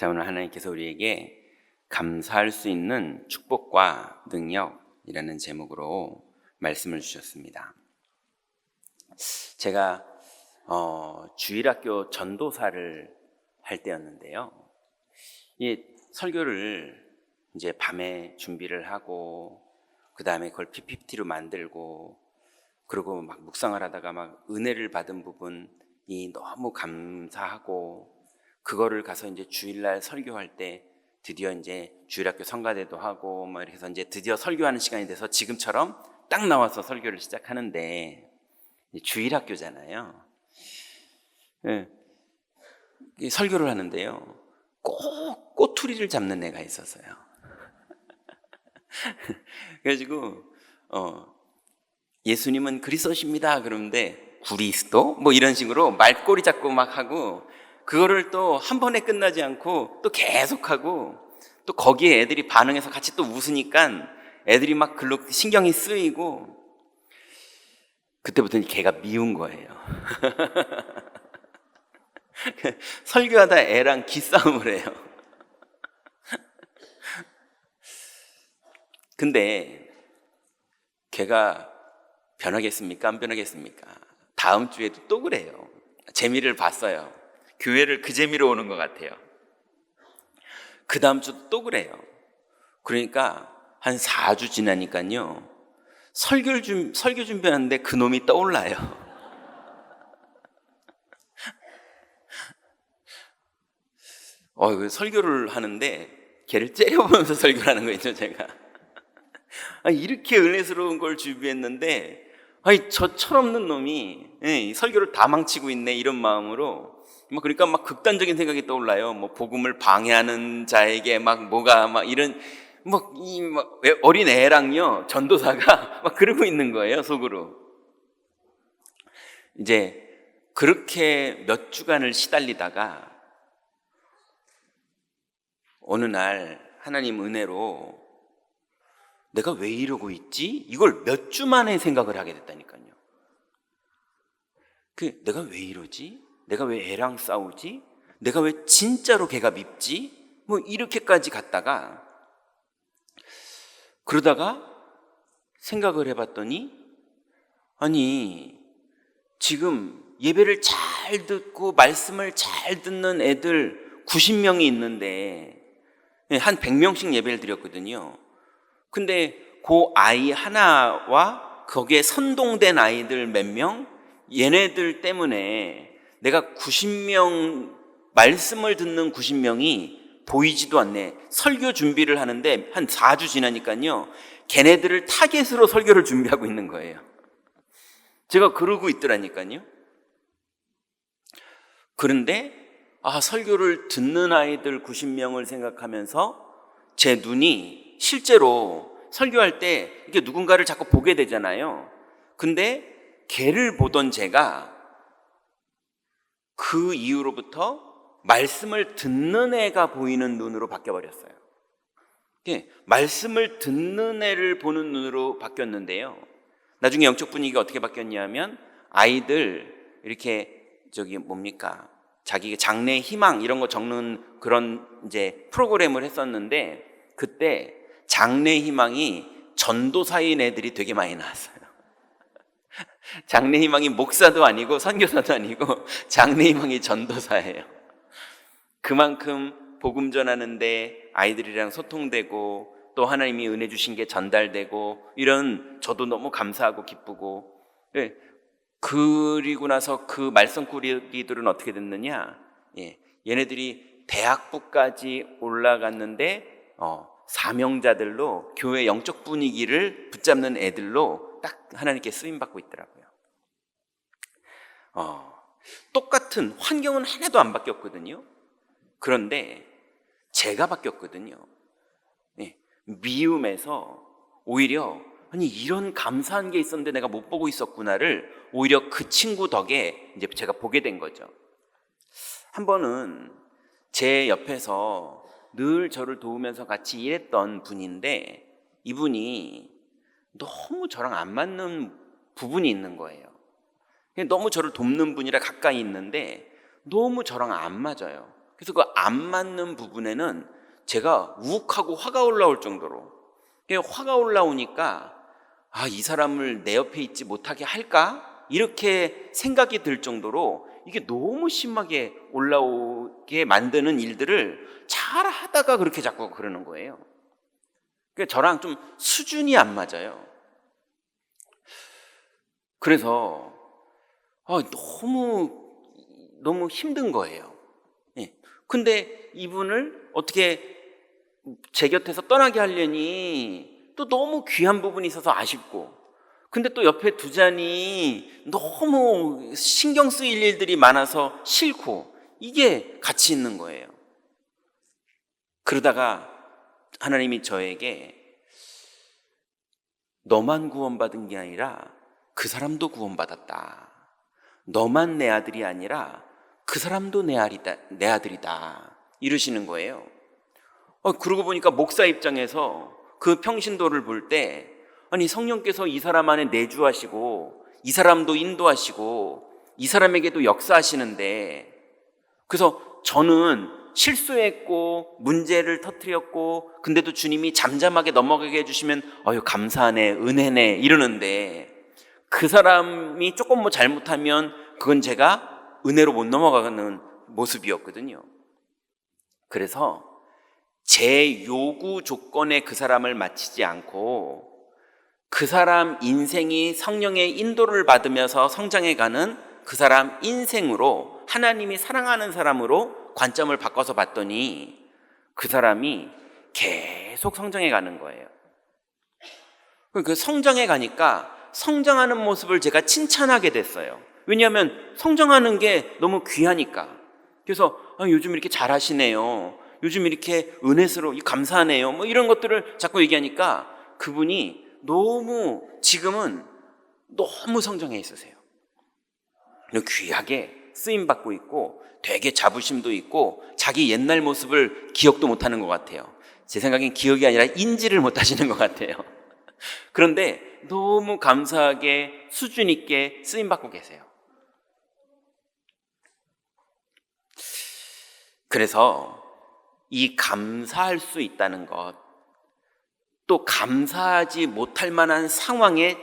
자, 오늘 하나님께서 우리에게 감사할 수 있는 축복과 능력이라는 제목으로 말씀을 주셨습니다. 제가 주일학교 전도사를 할 때였는데요. 이 설교를 이제 밤에 준비를 하고 그 다음에 그걸 PPT로 만들고 그리고 막 묵상을 하다가 막 은혜를 받은 부분이 너무 감사하고 그거를 가서 이제 주일날 설교할 때 드디어 이제 주일학교 성가대도 하고 막 이렇게 해서 이제 드디어 설교하는 시간이 돼서 지금처럼 딱 나와서 설교를 시작하는데 주일학교잖아요. 네. 설교를 하는데요. 꼭 꼬투리를 잡는 애가 있었어요. 그래가지고 예수님은 그리스도십니다 그러는데 그리스도? 뭐 이런 식으로 말꼬리 잡고 막 하고 그거를 또 한 번에 끝나지 않고 또 계속하고 또 거기에 애들이 반응해서 같이 또 웃으니까 애들이 막 글로 신경이 쓰이고 그때부터는 걔가 미운 거예요. 설교하다 애랑 기싸움을 해요. 근데 걔가 변하겠습니까? 안 변하겠습니까? 다음 주에도 또 그래요. 재미를 봤어요. 교회를 그 재미로 오는 것 같아요. 그 다음 주도 또 그래요. 그러니까 한 4주 지나니까요. 설교 준비하는데 그 놈이 떠올라요. 설교를 하는데 걔를 째려보면서 설교를 하는 거 있죠, 제가. 이렇게 은혜스러운 걸 준비했는데 저 철없는 놈이 설교를 다 망치고 있네 이런 마음으로 그러니까 막 극단적인 생각이 떠올라요. 뭐 복음을 방해하는 자에게 막 뭐가 막 이런 어린 애랑요 전도사가 막 그러고 있는 거예요 속으로. 이제 그렇게 몇 주간을 시달리다가 어느 날 하나님 은혜로 내가 왜 이러고 있지? 이걸 몇 주 만에 생각을 하게 됐다니까요. 내가 왜 이러지? 내가 왜 애랑 싸우지? 내가 왜 진짜로 걔가 밉지? 뭐 이렇게까지 갔다가 그러다가 생각을 해봤더니 아니 지금 예배를 잘 듣고 말씀을 잘 듣는 애들 90명이 있는데 한 100명씩 예배를 드렸거든요. 근데 그 아이 하나와 거기에 선동된 아이들 몇 명, 얘네들 때문에 내가 90명, 말씀을 듣는 90명이 보이지도 않네. 설교 준비를 하는데 한 4주 지나니까요. 걔네들을 타겟으로 설교를 준비하고 있는 거예요. 제가 그러고 있더라니까요. 그런데 설교를 듣는 아이들 90명을 생각하면서 제 눈이 실제로 설교할 때 이게 누군가를 자꾸 보게 되잖아요. 근데 걔를 보던 제가 그 이후로부터 말씀을 듣는 애가 보이는 눈으로 바뀌어버렸어요. 말씀을 듣는 애를 보는 눈으로 바뀌었는데요. 나중에 영적 분위기가 어떻게 바뀌었냐면 아이들 이렇게 자기 장래 희망 이런 거 적는 그런 이제 프로그램을 했었는데 그때 장래 희망이 전도사인 애들이 되게 많이 나왔어요. 장래 희망이 목사도 아니고 선교사도 아니고 장래 희망이 전도사예요. 그만큼 복음 전하는데 아이들이랑 소통되고 또 하나님이 은혜 주신 게 전달되고 이런 저도 너무 감사하고 기쁘고 그리고 나서 그 말썽꾸러기들은 어떻게 됐느냐? 얘네들이 대학부까지 올라갔는데 사명자들로 교회 영적 분위기를 붙잡는 애들로 딱 하나님께 쓰임받고 있더라고요. 똑같은 환경은 하나도 안 바뀌었거든요. 그런데 제가 바뀌었거든요. 미움에서 오히려 이런 감사한 게 있었는데 내가 못 보고 있었구나를 오히려 그 친구 덕에 이제 제가 보게 된 거죠. 한 번은 제 옆에서 늘 저를 도우면서 같이 일했던 분인데 이분이 너무 저랑 안 맞는 부분이 있는 거예요. 너무 저를 돕는 분이라 가까이 있는데 너무 저랑 안 맞아요. 그래서 그 안 맞는 부분에는 제가 욱하고 화가 올라올 정도로, 화가 올라오니까 이 사람을 내 옆에 있지 못하게 할까? 이렇게 생각이 들 정도로 이게 너무 심하게 올라오게 만드는 일들을 잘 하다가 그렇게 자꾸 그러는 거예요. 그러니까 저랑 좀 수준이 안 맞아요. 그래서 너무 힘든 거예요. 근데 이분을 어떻게 제 곁에서 떠나게 하려니 또 너무 귀한 부분이 있어서 아쉽고, 근데 또 옆에 두자니 너무 신경 쓰일 일들이 많아서 싫고, 이게 같이 있는 거예요. 그러다가 하나님이 저에게 너만 구원받은 게 아니라 그 사람도 구원받았다. 너만 내 아들이 아니라 그 사람도 내 아들이다. 이러시는 거예요. 그러고 보니까 목사 입장에서 그 평신도를 볼 때, 아니 성령께서 이 사람 안에 내주하시고 이 사람도 인도하시고 이 사람에게도 역사하시는데, 그래서 저는 실수했고 문제를 터뜨렸고 근데도 주님이 잠잠하게 넘어가게 해주시면 감사하네, 은혜네 이러는데, 그 사람이 조금 뭐 잘못하면 그건 제가 은혜로 못 넘어가는 모습이었거든요. 그래서 제 요구 조건에 그 사람을 맞추지 않고 그 사람 인생이 성령의 인도를 받으면서 성장해가는 그 사람 인생으로, 하나님이 사랑하는 사람으로 관점을 바꿔서 봤더니 그 사람이 계속 성장해 가는 거예요. 그 성장해 가니까 성장하는 모습을 제가 칭찬하게 됐어요. 왜냐하면 성장하는 게 너무 귀하니까. 그래서 요즘 이렇게 잘하시네요, 요즘 이렇게 은혜스러워, 감사하네요, 뭐 이런 것들을 자꾸 얘기하니까 그분이 지금은 너무 성장해 있으세요. 귀하게 쓰임받고 있고 되게 자부심도 있고 자기 옛날 모습을 기억도 못하는 것 같아요. 제 생각엔 기억이 아니라 인지를 못하시는 것 같아요. 그런데 너무 감사하게 수준 있게 쓰임받고 계세요. 그래서 이 감사할 수 있다는 것, 또 감사하지 못할 만한 상황에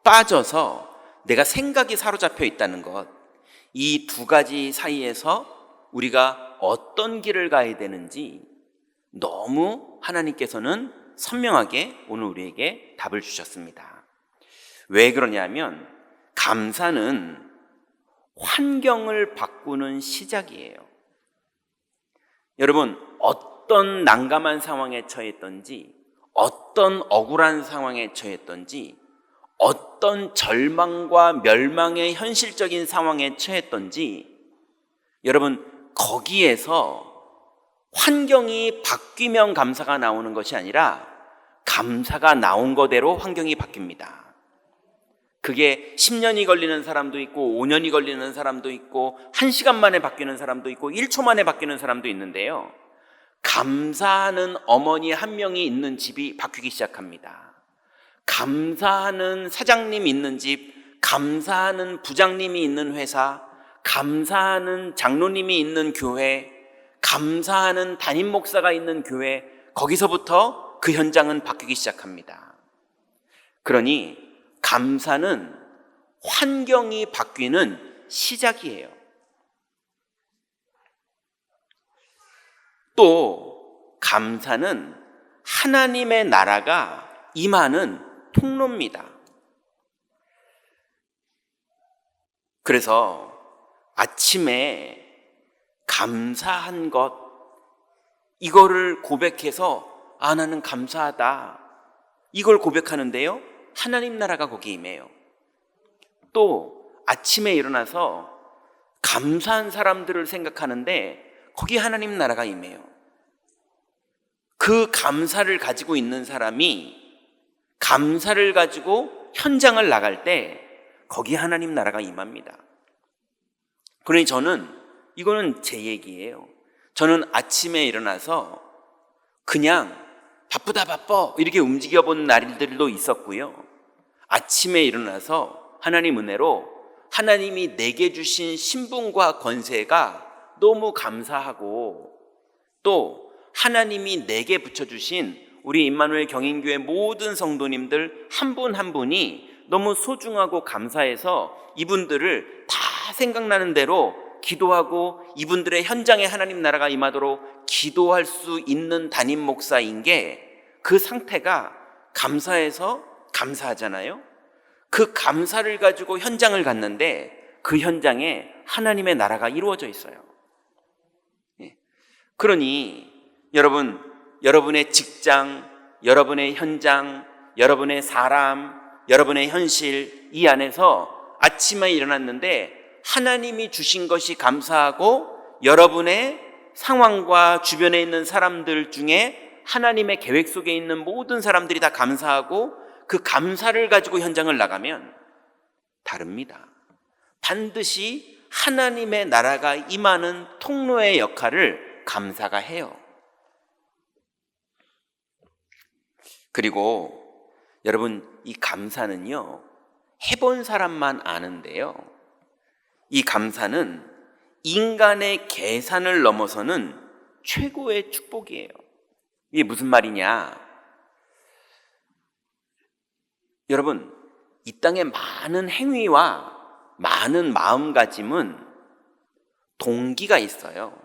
빠져서 내가 생각이 사로잡혀 있다는 것, 이 두 가지 사이에서 우리가 어떤 길을 가야 되는지 너무 하나님께서는 선명하게 오늘 우리에게 답을 주셨습니다. 왜 그러냐면 감사는 환경을 바꾸는 시작이에요. 여러분, 어떤 난감한 상황에 처했던지, 어떤 억울한 상황에 처했던지, 어떤 절망과 멸망의 현실적인 상황에 처했던지, 여러분, 거기에서 환경이 바뀌면 감사가 나오는 것이 아니라 감사가 나온 거대로 환경이 바뀝니다. 그게 10년이 걸리는 사람도 있고 5년이 걸리는 사람도 있고 1시간 만에 바뀌는 사람도 있고 1초 만에 바뀌는 사람도 있는데요, 감사하는 어머니 한 명이 있는 집이 바뀌기 시작합니다. 감사하는 사장님이 있는 집, 감사하는 부장님이 있는 회사, 감사하는 장로님이 있는 교회, 감사하는 담임 목사가 있는 교회, 거기서부터 그 현장은 바뀌기 시작합니다. 그러니 감사는 환경이 바뀌는 시작이에요. 또 감사는 하나님의 나라가 임하는 통로입니다. 그래서 아침에 감사한 것, 이거를 고백해서 나는 감사하다, 이걸 고백하는데요, 하나님 나라가 거기 임해요. 또 아침에 일어나서 감사한 사람들을 생각하는데 거기 하나님 나라가 임해요. 그 감사를 가지고 있는 사람이 감사를 가지고 현장을 나갈 때 거기 하나님 나라가 임합니다. 그러니 이거는 제 얘기예요. 저는 아침에 일어나서 그냥 바쁘다 바빠 이렇게 움직여 본 날들도 있었고요, 아침에 일어나서 하나님 은혜로 하나님이 내게 주신 신분과 권세가 너무 감사하고, 또 하나님이 내게 붙여주신 우리 임마누엘 경인교회 모든 성도님들 한 분 한 분이 너무 소중하고 감사해서 이분들을 다 생각나는 대로 기도하고 이분들의 현장에 하나님 나라가 임하도록 기도할 수 있는 담임 목사인 게, 그 상태가 감사해서 감사하잖아요. 그 감사를 가지고 현장을 갔는데 그 현장에 하나님의 나라가 이루어져 있어요. 그러니 여러분, 여러분의 직장, 여러분의 현장, 여러분의 사람, 여러분의 현실, 이 안에서 아침에 일어났는데 하나님이 주신 것이 감사하고, 여러분의 상황과 주변에 있는 사람들 중에 하나님의 계획 속에 있는 모든 사람들이 다 감사하고, 그 감사를 가지고 현장을 나가면 다릅니다. 반드시 하나님의 나라가 임하는 통로의 역할을 감사가 해요. 그리고 여러분, 이 감사는요, 해본 사람만 아는데요, 이 감사는 인간의 계산을 넘어서는 최고의 축복이에요. 이게 무슨 말이냐? 여러분, 이 땅의 많은 행위와 많은 마음가짐은 동기가 있어요.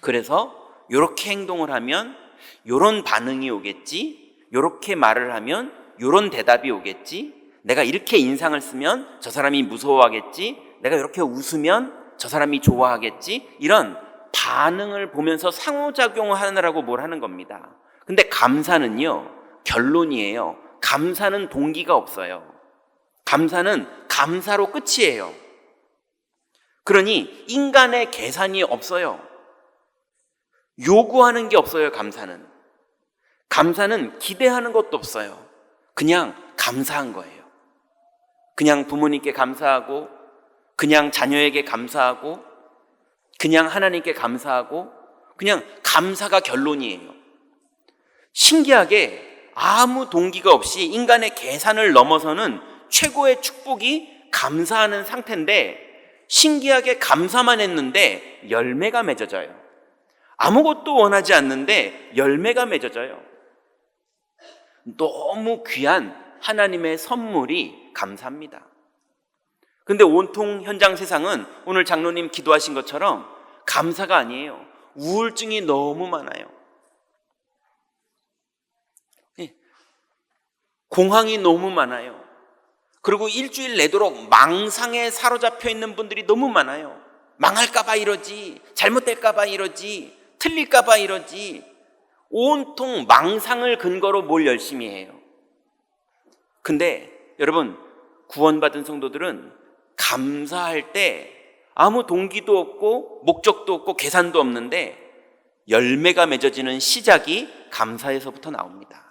그래서 이렇게 행동을 하면 이런 반응이 오겠지, 이렇게 말을 하면 이런 대답이 오겠지, 내가 이렇게 인상을 쓰면 저 사람이 무서워하겠지, 내가 이렇게 웃으면 저 사람이 좋아하겠지, 이런 반응을 보면서 상호작용을 하느라고 뭘 하는 겁니다. 근데 감사는요, 결론이에요. 감사는 동기가 없어요. 감사는 감사로 끝이에요. 그러니 인간의 계산이 없어요. 요구하는 게 없어요. 감사는 기대하는 것도 없어요. 그냥 감사한 거예요. 그냥 부모님께 감사하고, 그냥 자녀에게 감사하고, 그냥 하나님께 감사하고, 그냥 감사가 결론이에요. 신기하게 아무 동기가 없이 인간의 계산을 넘어서는 최고의 축복이 감사하는 상태인데, 신기하게 감사만 했는데 열매가 맺어져요. 아무것도 원하지 않는데 열매가 맺어져요. 너무 귀한 하나님의 선물이 감사합니다. 근데 온통 현장 세상은 오늘 장로님 기도하신 것처럼 감사가 아니에요. 우울증이 너무 많아요. 공황이 너무 많아요. 그리고 일주일 내도록 망상에 사로잡혀 있는 분들이 너무 많아요. 망할까봐 이러지, 잘못될까봐 이러지, 틀릴까봐 이러지, 온통 망상을 근거로 뭘 열심히 해요. 근데 여러분, 구원받은 성도들은 감사할 때 아무 동기도 없고 목적도 없고 계산도 없는데 열매가 맺어지는 시작이 감사에서부터 나옵니다.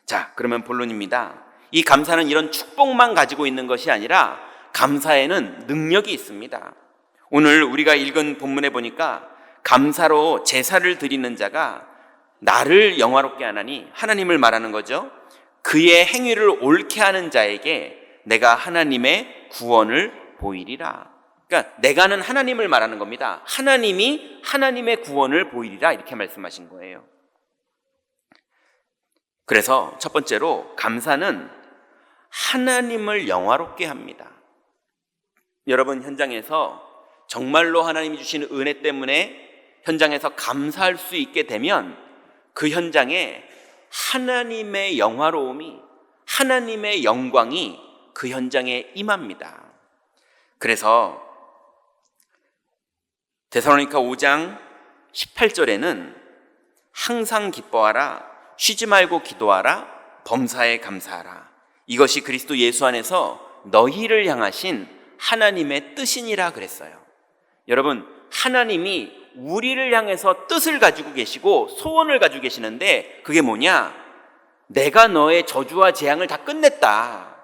자, 그러면 본론입니다. 이 감사는 이런 축복만 가지고 있는 것이 아니라 감사에는 능력이 있습니다. 오늘 우리가 읽은 본문에 보니까 감사로 제사를 드리는 자가 나를 영화롭게 하나니, 하나님을 말하는 거죠. 그의 행위를 옳게 하는 자에게 내가 하나님의 구원을 보이리라. 그러니까 내가는 하나님을 말하는 겁니다. 하나님이 하나님의 구원을 보이리라, 이렇게 말씀하신 거예요. 그래서 첫 번째로 감사는 하나님을 영화롭게 합니다. 여러분, 현장에서 정말로 하나님이 주시는 은혜 때문에 현장에서 감사할 수 있게 되면 그 현장에 하나님의 영화로움이, 하나님의 영광이 그 현장에 임합니다. 그래서 데살로니가 5장 18절에는 항상 기뻐하라, 쉬지 말고 기도하라, 범사에 감사하라, 이것이 그리스도 예수 안에서 너희를 향하신 하나님의 뜻이니라 그랬어요. 여러분, 하나님이 우리를 향해서 뜻을 가지고 계시고 소원을 가지고 계시는데, 그게 뭐냐? 내가 너의 저주와 재앙을 다 끝냈다.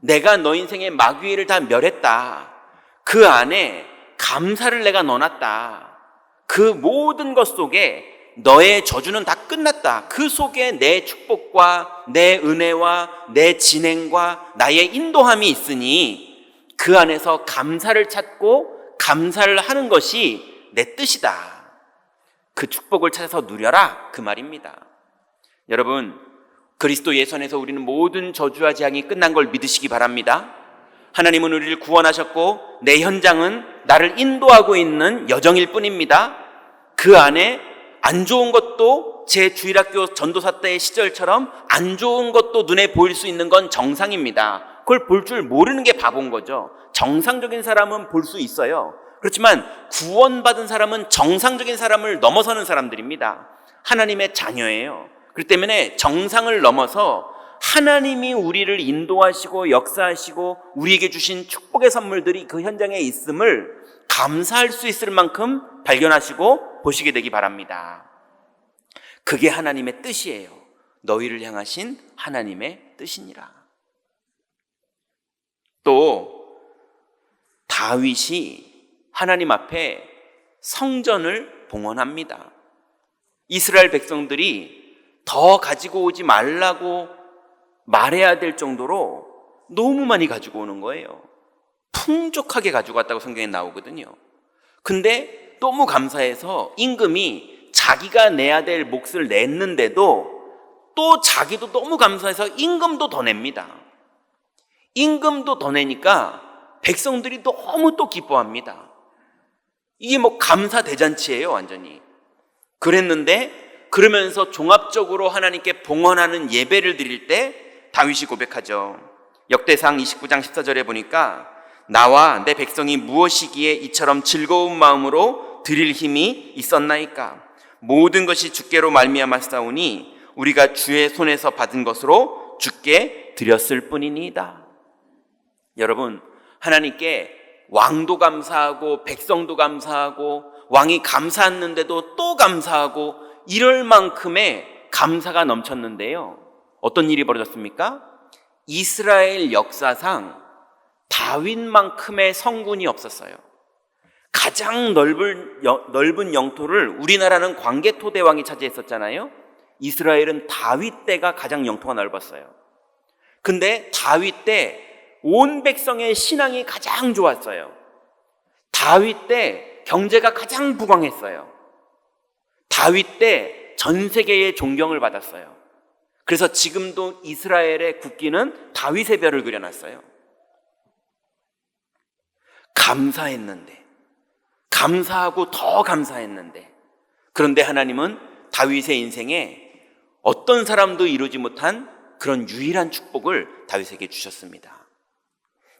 내가 너 인생의 마귀를 다 멸했다. 그 안에 감사를 내가 넣어놨다. 그 모든 것 속에 너의 저주는 다 끝났다. 그 속에 내 축복과 내 은혜와 내 진행과 나의 인도함이 있으니 그 안에서 감사를 찾고 감사를 하는 것이 내 뜻이다. 그 축복을 찾아서 누려라, 그 말입니다. 여러분, 그리스도 예수 안에서 우리는 모든 저주와 재앙이 끝난 걸 믿으시기 바랍니다. 하나님은 우리를 구원하셨고 내 현장은 나를 인도하고 있는 여정일 뿐입니다. 그 안에 안 좋은 것도, 제 주일학교 전도사 때의 시절처럼 안 좋은 것도 눈에 보일 수 있는 건 정상입니다. 그걸 볼 줄 모르는 게 바본 거죠. 정상적인 사람은 볼 수 있어요. 그렇지만 구원받은 사람은 정상적인 사람을 넘어서는 사람들입니다. 하나님의 자녀예요. 그렇기 때문에 정상을 넘어서 하나님이 우리를 인도하시고 역사하시고 우리에게 주신 축복의 선물들이 그 현장에 있음을 감사할 수 있을 만큼 발견하시고 보시게 되기 바랍니다. 그게 하나님의 뜻이에요. 너희를 향하신 하나님의 뜻이니라. 또 다윗이 하나님 앞에 성전을 봉헌합니다. 이스라엘 백성들이 더 가지고 오지 말라고 말해야 될 정도로 너무 많이 가지고 오는 거예요. 풍족하게 가지고 왔다고 성경에 나오거든요. 근데 너무 감사해서 임금이 자기가 내야 될 몫을 냈는데도 또 자기도 너무 감사해서 임금도 더 냅니다. 임금도 더 내니까 백성들이 너무 또 기뻐합니다. 이게 뭐 감사 대잔치예요, 완전히. 그랬는데 그러면서 종합적으로 하나님께 봉헌하는 예배를 드릴 때 다윗이 고백하죠. 역대상 29장 14절에 보니까 나와 내 백성이 무엇이기에 이처럼 즐거운 마음으로 드릴 힘이 있었나이까. 모든 것이 주께로 말미암았사오니 우리가 주의 손에서 받은 것으로 주께 드렸을 뿐이니이다. 여러분, 하나님께 왕도 감사하고 백성도 감사하고 왕이 감사했는데도 또 감사하고 이럴 만큼의 감사가 넘쳤는데요. 어떤 일이 벌어졌습니까? 이스라엘 역사상 다윗만큼의 성군이 없었어요. 가장 넓은 영토를 우리나라는 광개토대왕이 차지했었잖아요. 이스라엘은 다윗 때가 가장 영토가 넓었어요. 근데 다윗 때 온 백성의 신앙이 가장 좋았어요. 다윗 때 경제가 가장 부강했어요. 다윗 때 전 세계의 존경을 받았어요. 그래서 지금도 이스라엘의 국기는 다윗의 별을 그려놨어요. 감사했는데, 감사하고 더 감사했는데, 그런데 하나님은 다윗의 인생에 어떤 사람도 이루지 못한 그런 유일한 축복을 다윗에게 주셨습니다.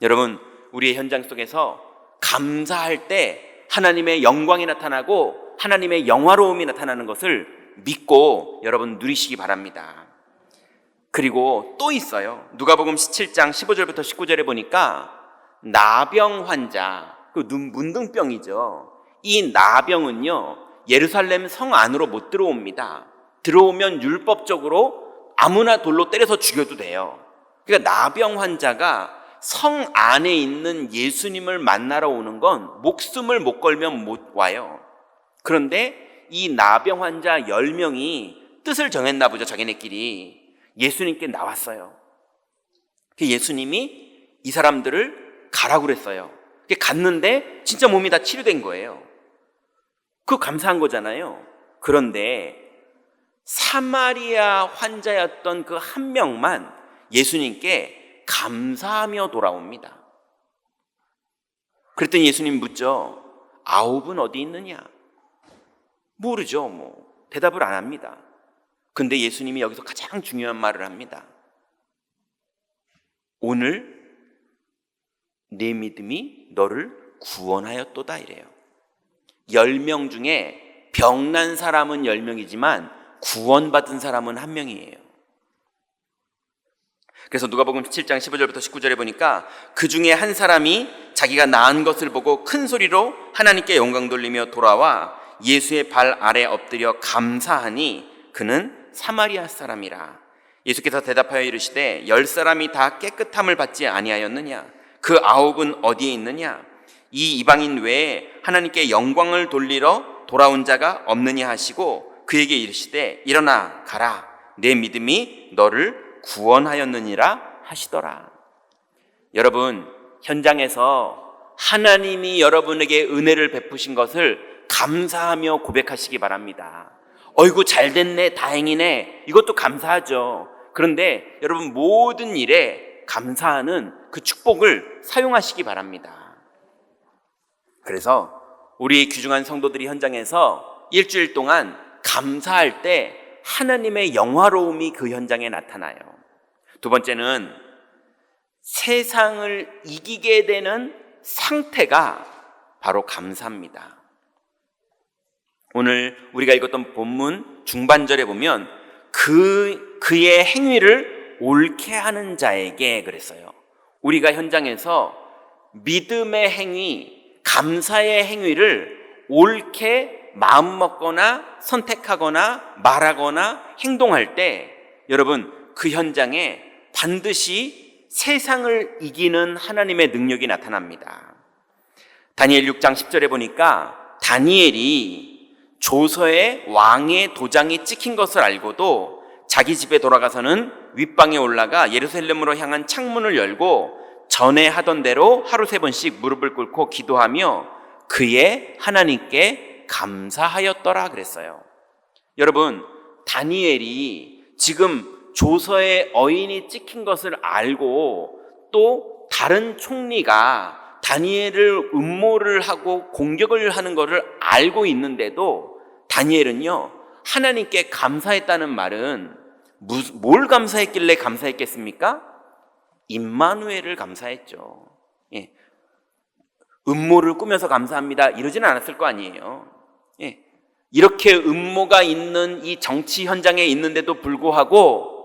여러분, 우리의 현장 속에서 감사할 때 하나님의 영광이 나타나고 하나님의 영화로움이 나타나는 것을 믿고 여러분 누리시기 바랍니다. 그리고 또 있어요. 누가복음 17장 15절부터 19절에 보니까 나병 환자, 그 문둥병이죠. 이 나병은요, 예루살렘 성 안으로 못 들어옵니다. 들어오면 율법적으로 아무나 돌로 때려서 죽여도 돼요. 그러니까 나병 환자가 성 안에 있는 예수님을 만나러 오는 건 목숨을 못 걸면 못 와요. 그런데 이 나병 환자 10명이 뜻을 정했나 보죠. 자기네끼리 예수님께 나왔어요. 예수님이 이 사람들을 가라고 그랬어요. 갔는데 진짜 몸이 다 치료된 거예요. 그거 감사한 거잖아요. 그런데 사마리아 환자였던 그 한 명만 예수님께 감사하며 돌아옵니다. 그랬더니 예수님 묻죠. 9은 어디 있느냐? 모르죠. 대답을 안 합니다. 근데 예수님이 여기서 가장 중요한 말을 합니다. 오늘 내 믿음이 너를 구원하였도다 이래요. 10명 중에 병난 사람은 10명이지만 구원받은 사람은 1명이에요. 그래서 누가복음 7장 15절부터 19절에 보니까 그 중에 한 사람이 자기가 나은 것을 보고 큰 소리로 하나님께 영광 돌리며 돌아와 예수의 발 아래 엎드려 감사하니 그는 사마리아 사람이라. 예수께서 대답하여 이르시되 10사람이 다 깨끗함을 받지 아니하였느냐? 그 9은 어디에 있느냐? 이 이방인 외에 하나님께 영광을 돌리러 돌아온 자가 없느냐 하시고 그에게 이르시되 일어나 가라. 내 믿음이 너를 구원하였느니라 하시더라. 여러분, 현장에서 하나님이 여러분에게 은혜를 베푸신 것을 감사하며 고백하시기 바랍니다. 어이구 잘 됐네, 다행이네, 이것도 감사하죠. 그런데 여러분 모든 일에 감사하는 그 축복을 사용하시기 바랍니다. 그래서 우리 귀중한 성도들이 현장에서 일주일 동안 감사할 때 하나님의 영화로움이 그 현장에 나타나요. 두 번째는 세상을 이기게 되는 상태가 바로 감사입니다. 오늘 우리가 읽었던 본문 중반절에 보면 그의 행위를 옳게 하는 자에게 그랬어요. 우리가 현장에서 믿음의 행위, 감사의 행위를 옳게 마음먹거나 선택하거나 말하거나 행동할 때 여러분 그 현장에 반드시 세상을 이기는 하나님의 능력이 나타납니다. 다니엘 6장 10절에 보니까 다니엘이 조서에 왕의 도장이 찍힌 것을 알고도 자기 집에 돌아가서는 윗방에 올라가 예루살렘으로 향한 창문을 열고 전에 하던 대로 하루 3번씩 무릎을 꿇고 기도하며 그의 하나님께 감사하였더라 그랬어요. 여러분 다니엘이 지금 조서에 어인이 찍힌 것을 알고 또 다른 총리가 다니엘을 음모를 하고 공격을 하는 것을 알고 있는데도 다니엘은요 하나님께 감사했다는 말은 뭘 감사했길래 감사했겠습니까? 임마누엘을 감사했죠. 예. 음모를 꾸며서 감사합니다 이러지는 않았을 거 아니에요. 예. 이렇게 음모가 있는 이 정치 현장에 있는데도 불구하고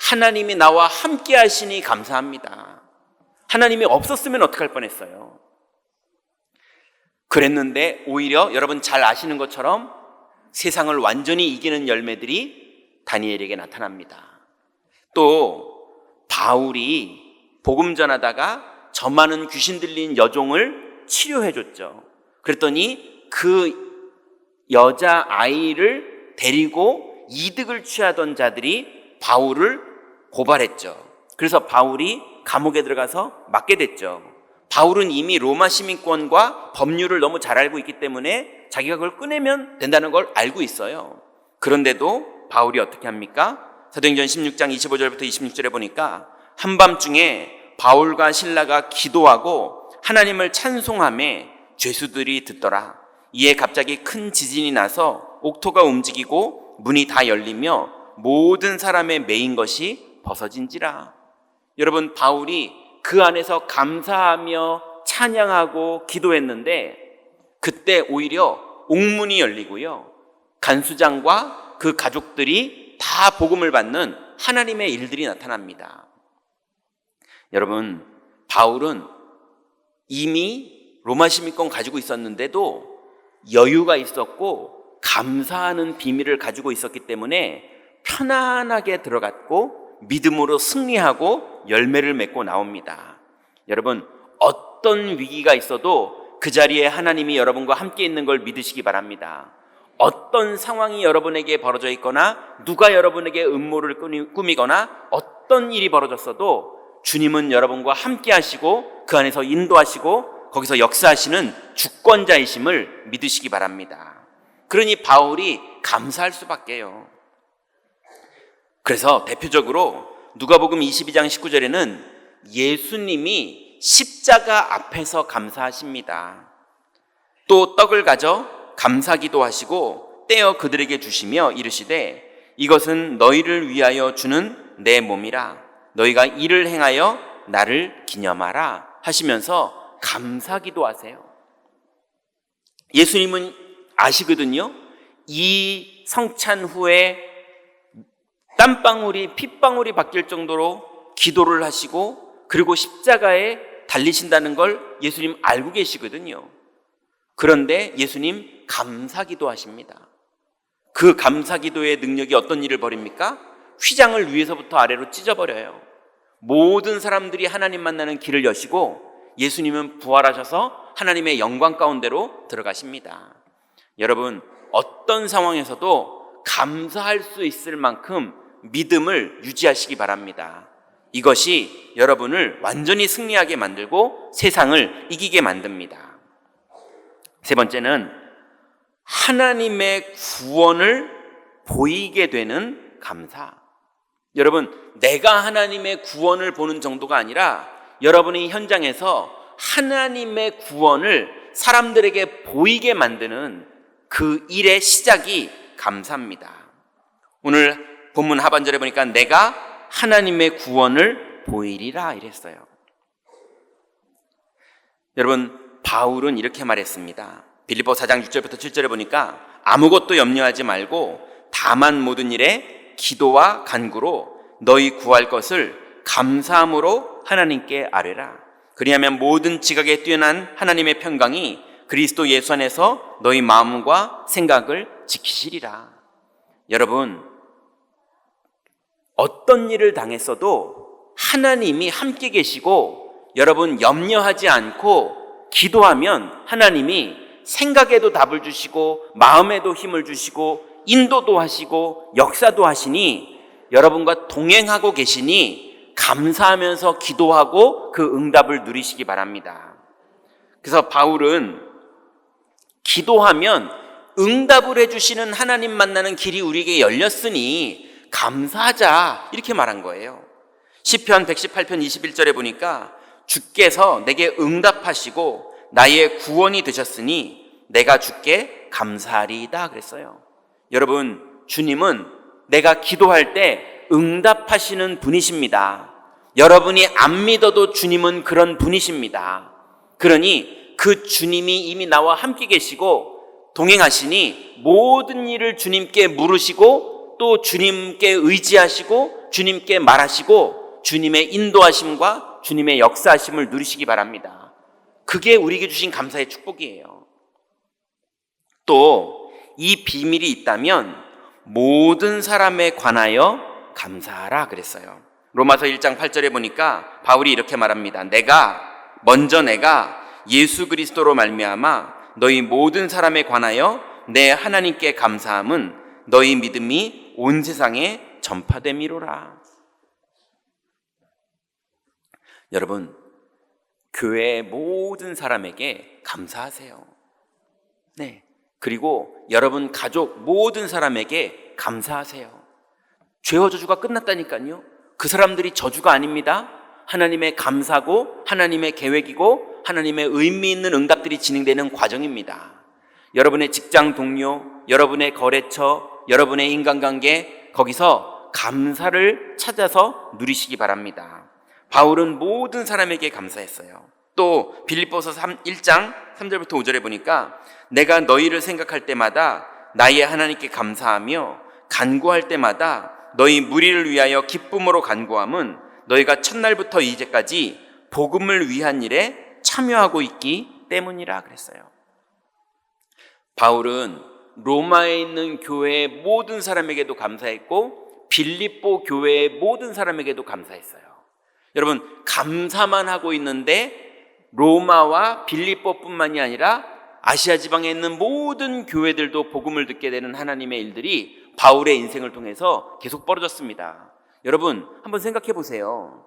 하나님이 나와 함께 하시니 감사합니다. 하나님이 없었으면 어떡할 뻔했어요. 그랬는데 오히려 여러분 잘 아시는 것처럼 세상을 완전히 이기는 열매들이 다니엘에게 나타납니다. 또 바울이 복음 전하다가 저 많은 귀신 들린 여종을 치료해 줬죠. 그랬더니 그 여자 아이를 데리고 이득을 취하던 자들이 바울을 고발했죠. 그래서 바울이 감옥에 들어가서 맞게 됐죠. 바울은 이미 로마 시민권과 법률을 너무 잘 알고 있기 때문에 자기가 그걸 꺼내면 된다는 걸 알고 있어요. 그런데도 바울이 어떻게 합니까? 사도행전 16장 25절부터 26절에 보니까 한밤중에 바울과 실라가 기도하고 하나님을 찬송하며 죄수들이 듣더라. 이에 갑자기 큰 지진이 나서 옥토가 움직이고 문이 다 열리며 모든 사람의 매인 것이 벗어진지라. 여러분 바울이 그 안에서 감사하며 찬양하고 기도했는데 그때 오히려 옥문이 열리고요 간수장과 그 가족들이 다 복음을 받는 하나님의 일들이 나타납니다. 여러분 바울은 이미 로마 시민권 가지고 있었는데도 여유가 있었고 감사하는 비밀을 가지고 있었기 때문에 편안하게 들어갔고 믿음으로 승리하고 열매를 맺고 나옵니다. 여러분 어떤 위기가 있어도 그 자리에 하나님이 여러분과 함께 있는 걸 믿으시기 바랍니다. 어떤 상황이 여러분에게 벌어져 있거나 누가 여러분에게 음모를 꾸미거나 어떤 일이 벌어졌어도 주님은 여러분과 함께 하시고 그 안에서 인도하시고 거기서 역사하시는 주권자이심을 믿으시기 바랍니다. 그러니 바울이 감사할 수밖에요. 그래서 대표적으로 누가복음 22장 19절에는 예수님이 십자가 앞에서 감사하십니다. 또 떡을 가져 감사기도 하시고 떼어 그들에게 주시며 이르시되 이것은 너희를 위하여 주는 내 몸이라 너희가 이를 행하여 나를 기념하라 하시면서 감사기도 하세요. 예수님은 아시거든요. 이 성찬 후에 땀방울이 핏방울이 바뀔 정도로 기도를 하시고 그리고 십자가에 달리신다는 걸 예수님 알고 계시거든요. 그런데 예수님 감사기도 하십니다. 그 감사기도의 능력이 어떤 일을 벌입니까? 휘장을 위에서부터 아래로 찢어버려요. 모든 사람들이 하나님 만나는 길을 여시고 예수님은 부활하셔서 하나님의 영광 가운데로 들어가십니다. 여러분 어떤 상황에서도 감사할 수 있을 만큼 믿음을 유지하시기 바랍니다. 이것이 여러분을 완전히 승리하게 만들고 세상을 이기게 만듭니다. 세 번째는 하나님의 구원을 보이게 되는 감사. 여러분, 내가 하나님의 구원을 보는 정도가 아니라 여러분이 현장에서 하나님의 구원을 사람들에게 보이게 만드는 그 일의 시작이 감사입니다. 오늘 본문 하반절에 보니까 내가 하나님의 구원을 보이리라 이랬어요. 여러분, 바울은 이렇게 말했습니다. 빌립보 4장 6절부터 7절에 보니까 아무것도 염려하지 말고 다만 모든 일에 기도와 간구로 너희 구할 것을 감사함으로 하나님께 아뢰라. 그리하면 모든 지각에 뛰어난 하나님의 평강이 그리스도 예수 안에서 너희 마음과 생각을 지키시리라. 여러분, 어떤 일을 당했어도 하나님이 함께 계시고 여러분 염려하지 않고 기도하면 하나님이 생각에도 답을 주시고 마음에도 힘을 주시고 인도도 하시고 역사도 하시니 여러분과 동행하고 계시니 감사하면서 기도하고 그 응답을 누리시기 바랍니다. 그래서 바울은 기도하면 응답을 해주시는 하나님 만나는 길이 우리에게 열렸으니 감사하자 이렇게 말한 거예요. 시편 118편 21절에 보니까 주께서 내게 응답하시고 나의 구원이 되셨으니 내가 주께 감사하리이다 그랬어요. 여러분, 주님은 내가 기도할 때 응답하시는 분이십니다. 여러분이 안 믿어도 주님은 그런 분이십니다. 그러니 그 주님이 이미 나와 함께 계시고 동행하시니 모든 일을 주님께 물으시고 또 주님께 의지하시고 주님께 말하시고 주님의 인도하심과 주님의 역사하심을 누리시기 바랍니다. 그게 우리에게 주신 감사의 축복이에요. 또 이 비밀이 있다면 모든 사람에 관하여 감사하라 그랬어요. 로마서 1장 8절에 보니까 바울이 이렇게 말합니다. 내가 예수 그리스도로 말미암아 너희 모든 사람에 관하여 내 하나님께 감사함은 너희 믿음이 온 세상에 전파됨이로라. 여러분, 교회의 모든 사람에게 감사하세요. 네. 그리고 여러분 가족 모든 사람에게 감사하세요. 죄와 저주가 끝났다니까요. 그 사람들이 저주가 아닙니다. 하나님의 감사고 하나님의 계획이고 하나님의 의미 있는 응답들이 진행되는 과정입니다. 여러분의 직장 동료, 여러분의 거래처, 여러분의 인간관계, 거기서 감사를 찾아서 누리시기 바랍니다. 바울은 모든 사람에게 감사했어요. 또 빌립보서 1장 3절부터 5절에 보니까 내가 너희를 생각할 때마다 나의 하나님께 감사하며 간구할 때마다 너희 무리를 위하여 기쁨으로 간구함은 너희가 첫날부터 이제까지 복음을 위한 일에 참여하고 있기 때문이라 그랬어요. 바울은 로마에 있는 교회의 모든 사람에게도 감사했고 빌립보 교회의 모든 사람에게도 감사했어요. 여러분, 감사만 하고 있는데 로마와 빌립보뿐만이 아니라 아시아 지방에 있는 모든 교회들도 복음을 듣게 되는 하나님의 일들이 바울의 인생을 통해서 계속 벌어졌습니다. 여러분, 한번 생각해 보세요.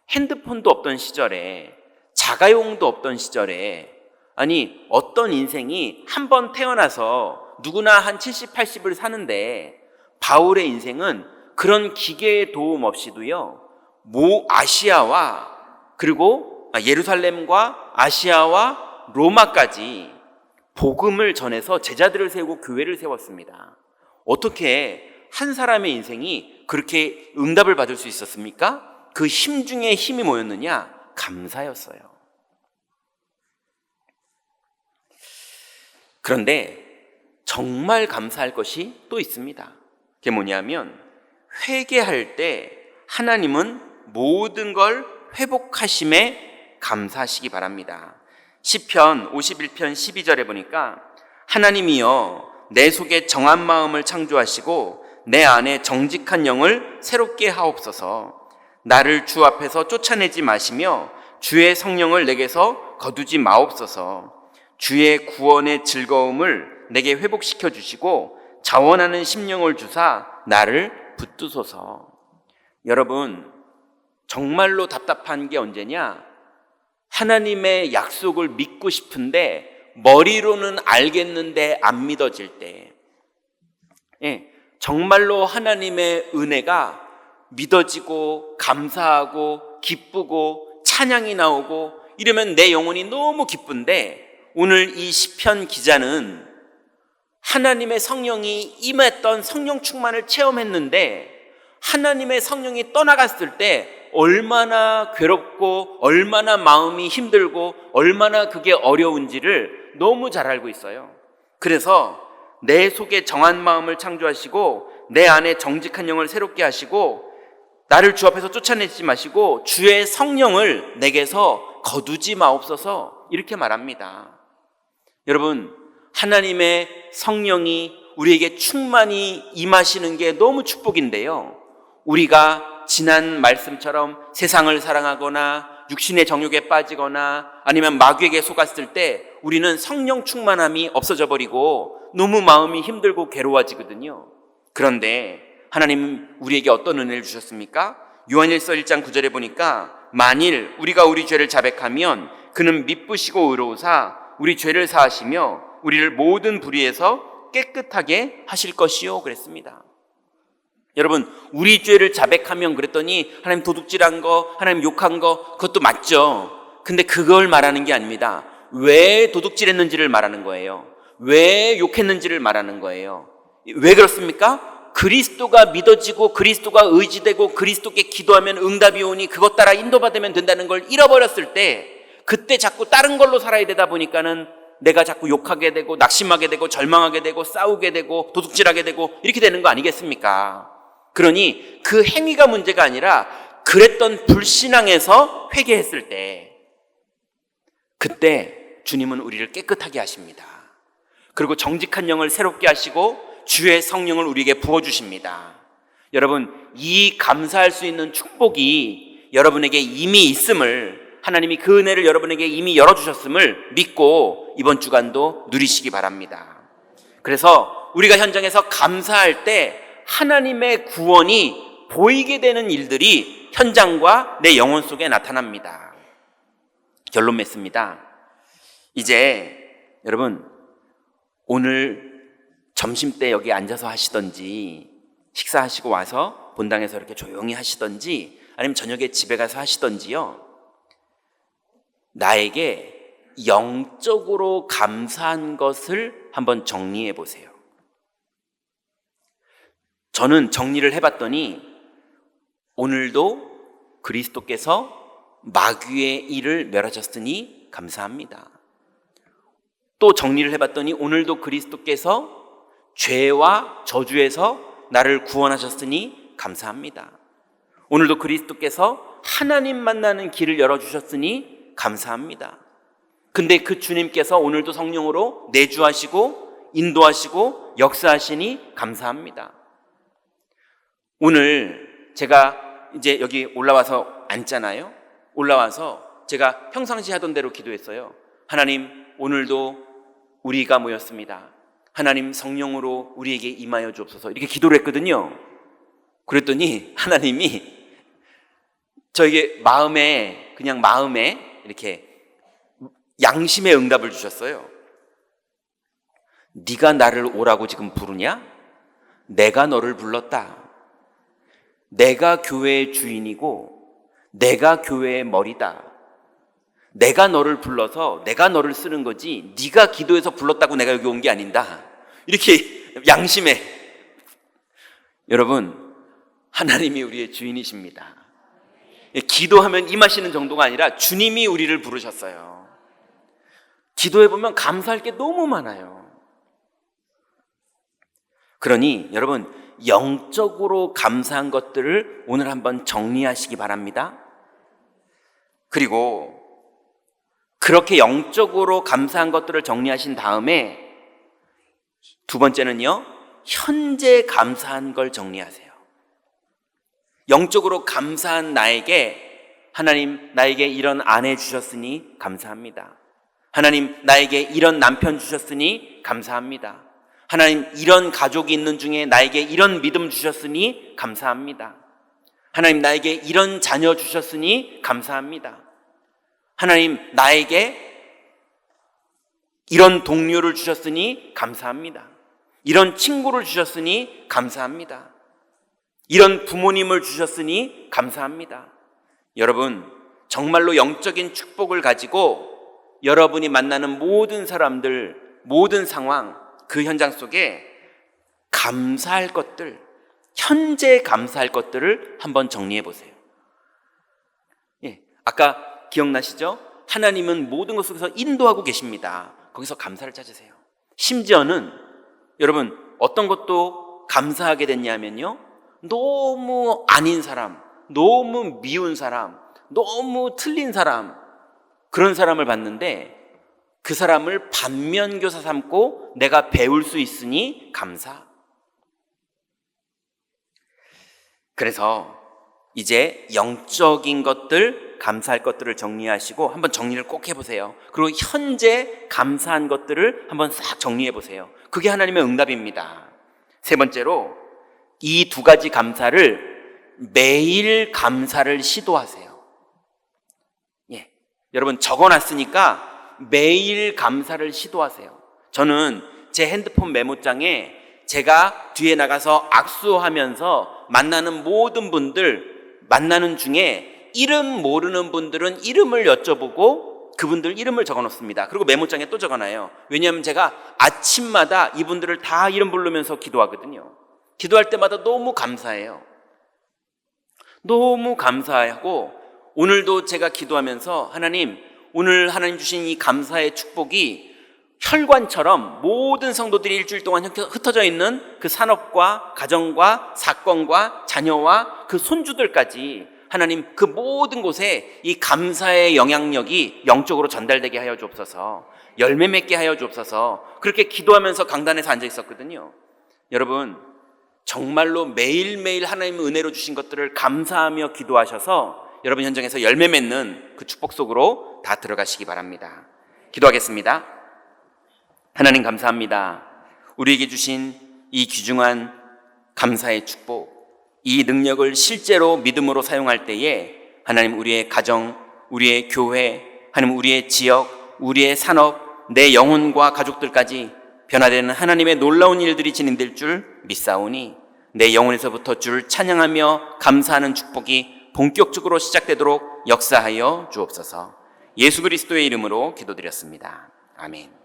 핸드폰도 없던 시절에, 자가용도 없던 시절에, 아니 어떤 인생이 한 번 태어나서 누구나 한 70, 80을 사는데 바울의 인생은 그런 기계의 도움 없이도요, 아시아와 그리고 예루살렘과 아시아와 로마까지 복음을 전해서 제자들을 세우고 교회를 세웠습니다. 어떻게 한 사람의 인생이 그렇게 응답을 받을 수 있었습니까? 그 힘 중에 힘이 뭐였느냐? 감사였어요. 그런데 정말 감사할 것이 또 있습니다. 그게 뭐냐면 회개할 때 하나님은 모든 걸 회복하심에 감사하시기 바랍니다. 시편 51편 12절에 보니까 하나님이여 내 속에 정한 마음을 창조하시고 내 안에 정직한 영을 새롭게 하옵소서. 나를 주 앞에서 쫓아내지 마시며 주의 성령을 내게서 거두지 마옵소서. 주의 구원의 즐거움을 내게 회복시켜 주시고 자원하는 심령을 주사 나를 붙드소서. 여러분, 정말로 답답한 게 언제냐? 하나님의 약속을 믿고 싶은데 머리로는 알겠는데 안 믿어질 때, 정말로 하나님의 은혜가 믿어지고 감사하고 기쁘고 찬양이 나오고 이러면 내 영혼이 너무 기쁜데, 오늘 이 시편 기자는 하나님의 성령이 임했던 성령 충만을 체험했는데 하나님의 성령이 떠나갔을 때 얼마나 괴롭고 얼마나 마음이 힘들고 얼마나 그게 어려운지를 너무 잘 알고 있어요. 그래서 내 속에 정한 마음을 창조하시고 내 안에 정직한 영을 새롭게 하시고 나를 주 앞에서 쫓아내지 마시고 주의 성령을 내게서 거두지 마옵소서, 이렇게 말합니다. 여러분, 하나님의 성령이 우리에게 충만히 임하시는 게 너무 축복인데요, 우리가 지난 말씀처럼 세상을 사랑하거나 육신의 정욕에 빠지거나 아니면 마귀에게 속았을 때 우리는 성령 충만함이 없어져 버리고 너무 마음이 힘들고 괴로워지거든요. 그런데 하나님은 우리에게 어떤 은혜를 주셨습니까? 요한일서 1장 9절에 보니까 만일 우리가 우리 죄를 자백하면 그는 미쁘시고 의로우사 우리 죄를 사하시며 우리를 모든 불의에서 깨끗하게 하실 것이요, 그랬습니다. 여러분, 우리 죄를 자백하면 그랬더니 하나님 도둑질한 거, 하나님 욕한 거, 그것도 맞죠. 근데 그걸 말하는 게 아닙니다. 왜 도둑질했는지를 말하는 거예요. 왜 욕했는지를 말하는 거예요. 왜 그렇습니까? 그리스도가 믿어지고 그리스도가 의지되고 그리스도께 기도하면 응답이 오니 그것 따라 인도받으면 된다는 걸 잃어버렸을 때, 그때 자꾸 다른 걸로 살아야 되다 보니까는 내가 자꾸 욕하게 되고 낙심하게 되고 절망하게 되고 싸우게 되고 도둑질하게 되고 이렇게 되는 거 아니겠습니까? 그러니 그 행위가 문제가 아니라 그랬던 불신앙에서 회개했을 때, 그때 주님은 우리를 깨끗하게 하십니다. 그리고 정직한 영을 새롭게 하시고 주의 성령을 우리에게 부어주십니다. 여러분, 이 감사할 수 있는 축복이 여러분에게 이미 있음을, 하나님이 그 은혜를 여러분에게 이미 열어주셨음을 믿고 이번 주간도 누리시기 바랍니다. 그래서 우리가 현장에서 감사할 때 하나님의 구원이 보이게 되는 일들이 현장과 내 영혼 속에 나타납니다. 결론 맺습니다. 이제 여러분, 오늘 점심때 여기 앉아서 하시던지 식사하시고 와서 본당에서 이렇게 조용히 하시던지 아니면 저녁에 집에 가서 하시던지요, 나에게 영적으로 감사한 것을 한번 정리해 보세요. 저는 정리를 해봤더니 오늘도 그리스도께서 마귀의 일을 멸하셨으니 감사합니다. 또 정리를 해봤더니 오늘도 그리스도께서 죄와 저주에서 나를 구원하셨으니 감사합니다. 오늘도 그리스도께서 하나님 만나는 길을 열어주셨으니 감사합니다. 근데 그 주님께서 오늘도 성령으로 내주하시고 인도하시고 역사하시니 감사합니다. 오늘 제가 이제 여기 올라와서 앉잖아요. 올라와서 제가 평상시 하던 대로 기도했어요. 하나님, 오늘도 우리가 모였습니다. 하나님 성령으로 우리에게 임하여 주옵소서, 이렇게 기도를 했거든요. 그랬더니 하나님이 저에게 마음에 이렇게 양심의 응답을 주셨어요. 네가 나를 오라고 지금 부르냐? 내가 너를 불렀다. 내가 교회의 주인이고 내가 교회의 머리다. 내가 너를 불러서 내가 너를 쓰는 거지 네가 기도해서 불렀다고 내가 여기 온 게 아닌다. 이렇게 양심에. 여러분, 하나님이 우리의 주인이십니다. 기도하면 임하시는 정도가 아니라 주님이 우리를 부르셨어요. 기도해보면 감사할 게 너무 많아요. 그러니 여러분, 영적으로 감사한 것들을 오늘 한번 정리하시기 바랍니다. 그리고 그렇게 영적으로 감사한 것들을 정리하신 다음에 두 번째는요, 현재 감사한 걸 정리하세요. 영적으로 감사한 나에게, 하나님 나에게 이런 아내 주셨으니 감사합니다. 하나님 나에게 이런 남편 주셨으니 감사합니다. 하나님 이런 가족이 있는 중에 나에게 이런 믿음 주셨으니 감사합니다. 하나님, 나에게 이런 자녀 주셨으니 감사합니다. 하나님, 나에게 이런 동료를 주셨으니 감사합니다. 이런 친구를 주셨으니 감사합니다. 이런 부모님을 주셨으니 감사합니다. 여러분, 정말로 영적인 축복을 가지고 여러분이 만나는 모든 사람들, 모든 상황, 그 현장 속에 감사할 것들, 현재 감사할 것들을 한번 정리해 보세요. 아까 기억나시죠? 하나님은 모든 것 속에서 인도하고 계십니다. 거기서 감사를 찾으세요. 심지어는 여러분, 어떤 것도 감사하게 됐냐면요, 너무 아닌 사람, 너무 미운 사람, 너무 틀린 사람, 그런 사람을 봤는데 그 사람을 반면교사 삼고 내가 배울 수 있으니 감사. 그래서 이제 영적인 것들, 감사할 것들을 정리하시고 한번 정리를 꼭 해보세요. 그리고 현재 감사한 것들을 한번 싹 정리해보세요. 그게 하나님의 응답입니다. 세 번째로, 이 두 가지 감사를 매일 감사를 시도하세요. 여러분, 적어놨으니까 매일 감사를 시도하세요. 저는 제 핸드폰 메모장에 제가 뒤에 나가서 악수하면서 만나는 모든 분들, 만나는 중에 이름 모르는 분들은 이름을 여쭤보고 그분들 이름을 적어놓습니다. 그리고 메모장에 또 적어놔요. 왜냐하면 제가 아침마다 이분들을 다 이름 부르면서 기도하거든요. 기도할 때마다 너무 감사해요. 너무 감사하고, 오늘도 제가 기도하면서 하나님, 오늘 하나님 주신 이 감사의 축복이 혈관처럼 모든 성도들이 일주일 동안 흩어져 있는 그 산업과 가정과 사건과 자녀와 그 손주들까지 하나님, 그 모든 곳에 이 감사의 영향력이 영적으로 전달되게 하여 주옵소서, 열매 맺게 하여 주옵소서. 그렇게 기도하면서 강단에서 앉아 있었거든요. 여러분, 정말로 매일매일 하나님의 은혜로 주신 것들을 감사하며 기도하셔서 여러분 현장에서 열매 맺는 그 축복 속으로 다 들어가시기 바랍니다. 기도하겠습니다. 하나님, 감사합니다. 우리에게 주신 이 귀중한 감사의 축복, 이 능력을 실제로 믿음으로 사용할 때에 하나님, 우리의 가정, 우리의 교회, 하나님, 우리의 지역, 우리의 산업, 내 영혼과 가족들까지 변화되는 하나님의 놀라운 일들이 진행될 줄 믿사오니 내 영혼에서부터 주를 찬양하며 감사하는 축복이 본격적으로 시작되도록 역사하여 주옵소서. 예수 그리스도의 이름으로 기도드렸습니다. 아멘.